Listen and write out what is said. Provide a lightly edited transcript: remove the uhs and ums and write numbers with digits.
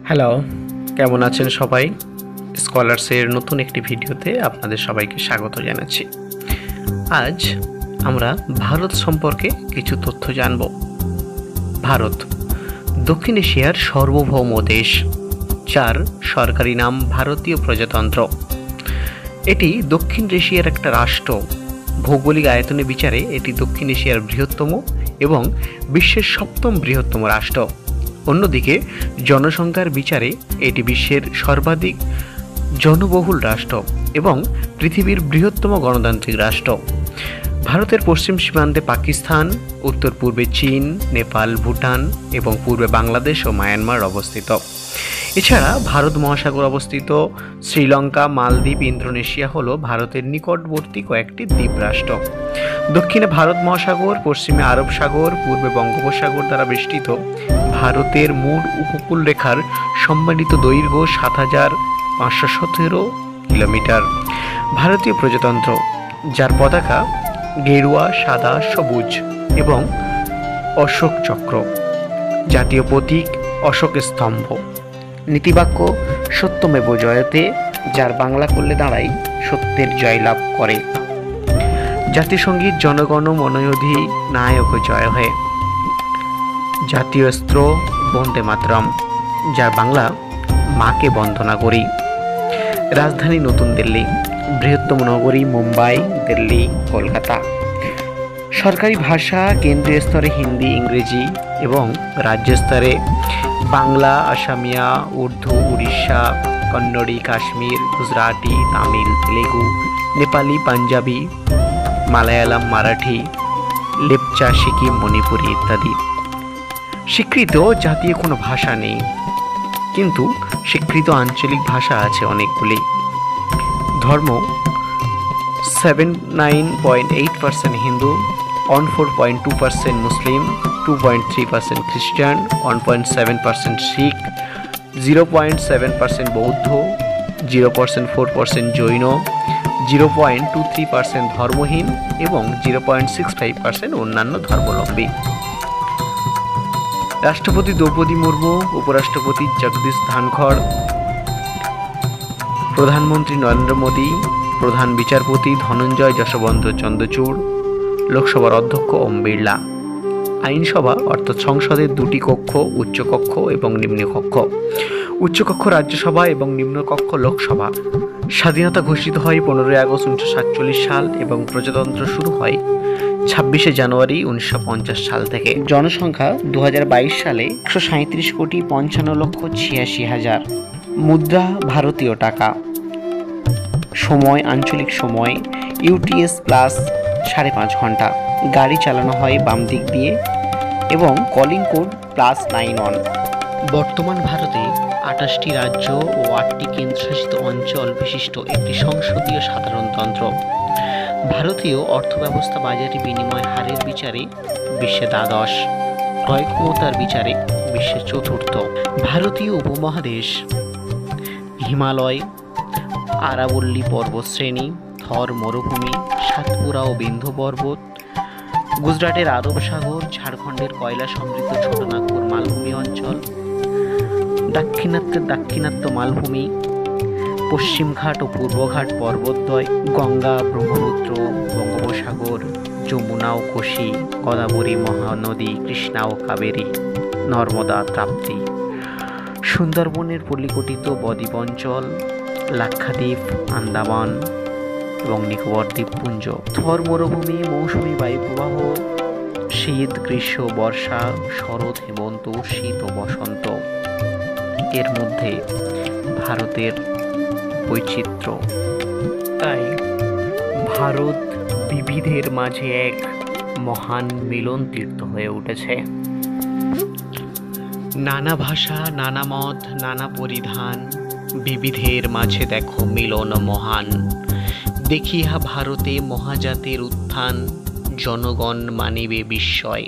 Hello, কেমন আছেন সবাই? স্কলার্সের নতুন একটি ভিডিওতে আপনাদের সবাইকে স্বাগত জানাচ্ছি। আজ আমরা ভারত সম্পর্কে কিছু তথ্য জানব। ভারত দক্ষিণ এশিয়ার সার্বভৌম দেশ, যার সরকারি নাম ভারতীয় প্রজাতন্ত্র। এটি দক্ষিণ এশিয়ার একটা রাষ্ট্র। ভৌগোলিক আয়তনের বিচারে এটি দক্ষিণ এশিয়ার বৃহত্তম এবং বিশ্বের সপ্তম বৃহত্তম রাষ্ট্র। অন্যদিকে জনসংখ্যার বিচারে এটি বিশ্বের সর্বাধিক জনবহুল রাষ্ট্র এবং পৃথিবীর বৃহত্তম গণতান্ত্রিক রাষ্ট্র। ভারতের পশ্চিম সীমান্তে পাকিস্তান, উত্তর পূর্বে চীন, নেপাল, ভুটান এবং পূর্বে বাংলাদেশ ও মায়ানমার অবস্থিত। এছাড়া ভারত মহাসাগর অবস্থিত শ্রীলঙ্কা, মালদ্বীপ, ইন্দোনেশিয়া হল ভারতের নিকটবর্তী কয়েকটি দ্বীপরাষ্ট্র। দক্ষিণে ভারত মহাসাগর, পশ্চিমে আরব সাগর, পূর্বে বঙ্গোপসাগর দ্বারা বেষ্টিত। ভারতের মূল উপকূল রেখার সম্মানিত দৈর্ঘ্য ৭,৫১৭ কিলোমিটার। ভারতীয় প্রজাতন্ত্র, যার পতাকা গেরুয়া, সাদা, সবুজ এবং অশোক চক্র। জাতীয় প্রতীক অশোক স্তম্ভ। নীতিবাক্য সত্যমেব জয়তে, যার বাংলা করলে দাঁড়ায় সত্যের জয়লাভ করে। জাতীয় সঙ্গীত জনগণ মন অধিনায়ক জয় হে। জাতীয় অস্ত্র বন্দে মাতরম, যার বাংলা মাকে বন্দনা করি। রাজধানী নতুন দিল্লি। বৃহত্তম নগরী মুম্বাই, দিল্লি, কলকাতা। সরকারি ভাষা কেন্দ্রীয় স্তরে হিন্দি, ইংরেজি এবং রাজ্য স্তরে বাংলা, আসামিয়া, উর্দু, উড়িষ্যা, কন্নড়ি, কাশ্মীর, গুজরাটি, তামিল, তেলেগু, নেপালি, পাঞ্জাবি, মালায়ালাম, মারাঠি, লেপচা, সিকিম, মণিপুরি ইত্যাদি। স্বীকৃত জাতীয় কোনো ভাষা নেই, কিন্তু স্বীকৃত আঞ্চলিক ভাষা আছে অনেকগুলি। ধর্ম 79.8% হিন্দু, 14.2% মুসলিম, 2.3% খ্রিস্টান, 1.7% শিখ, 0.7% বৌদ্ধ, 0.4% জৈন, 0.23% ধর্মহীন এবং 0.65% অন্যান্য ধর্মাবলম্বী। রাষ্ট্রপতি দ্রৌপদী মুর্মু, উপরাষ্ট্রপতি জগদীশ ধনখড়, প্রধানমন্ত্রী নরেন্দ্র মোদী, প্রধান বিচারপতি ধনঞ্জয় যশবন্ত চন্দ্রচূড়, লোকসভার অধ্যক্ষ ওম বিড়লা। আইনসভা অর্থাৎ সংসদের দুটি কক্ষ, উচ্চকক্ষ এবং নিম্নকক্ষ। উচ্চকক্ষ রাজ্যসভা এবং নিম্নকক্ষ লোকসভা। স্বাধীনতা ঘোষিত হয় 15 আগস্ট 1947 সাল এবং প্রজাতন্ত্র শুরু হয় 26 জানুয়ারি 1950 সাল থেকে। জনসংখ্যা 2022 সালে 137,55,86,000। মুদ্রা ভারতীয় টাকা। সময় আঞ্চলিক সময় UTS প্লাস 5.5 ঘন্টা। গাড়ি চালানো হয় বাম দিক দিয়ে এবং কলিং কোড +91। বর্তমান ভারতে 28টি রাজ্য ও 8টি কেন্দ্রশাসিত অঞ্চল বিশিষ্ট একটি সংসদীয় সাধারণতন্ত্র। ভারতীয় অর্থব্যবস্থা বাজারে বিনিময় হারের বিচারে বিশ্বে দ্বাদশ, ক্রয় ক্ষমতার বিচারে বিশ্বের চতুর্থ। ভারতীয় উপমহাদেশ হিমালয়, আরাবল্লী পর্বতশ্রেণী, থর মরুভূমি, সাতপুরা ও বিন্ধ্য পর্বত, গুজরাটের আরব সাগর, ঝাড়খণ্ডের কয়লা সমৃদ্ধ ছোটনাগপুর মালভূমি অঞ্চল, দাক্ষিণাত্য মালভূমি, পশ্চিমঘাট ও পূর্বঘাট পর্বতদ্বয়, গঙ্গা, ব্রহ্মপুত্র, বঙ্গোপসাগর, যমুনা ও কোশি, গোদাবরী, মহানদী, কৃষ্ণা ও কাবেরী, নর্মদা, তাপ্তি। সুন্দরবনের পল্লীকটিত বদ্বীপ অঞ্চল, লাক্ষাদ্বীপ, আন্দামান এবং নিকোবর দ্বীপপুঞ্জ। থর মরুভূমি, মৌসুমী বায়ুপ্রবাহ, শীত, গ্রীষ্ম, বর্ষা, শরৎ, হেমন্ত, শীত ও বসন্ত। এর মধ্যে ভারতের বৈচিত্র্য। তাই ভারত বিবিধের মাঝে এক মহান মিলন তীর্থ হয়ে উঠেছে। নানা ভাষা, নানা মত, নানা পরিধান, বিবিধের মাঝে দেখো মিলন মহান। দেখিয়া ভারতে মহাজাতের উত্থান, জনগণ মানিবে বিস্ময়।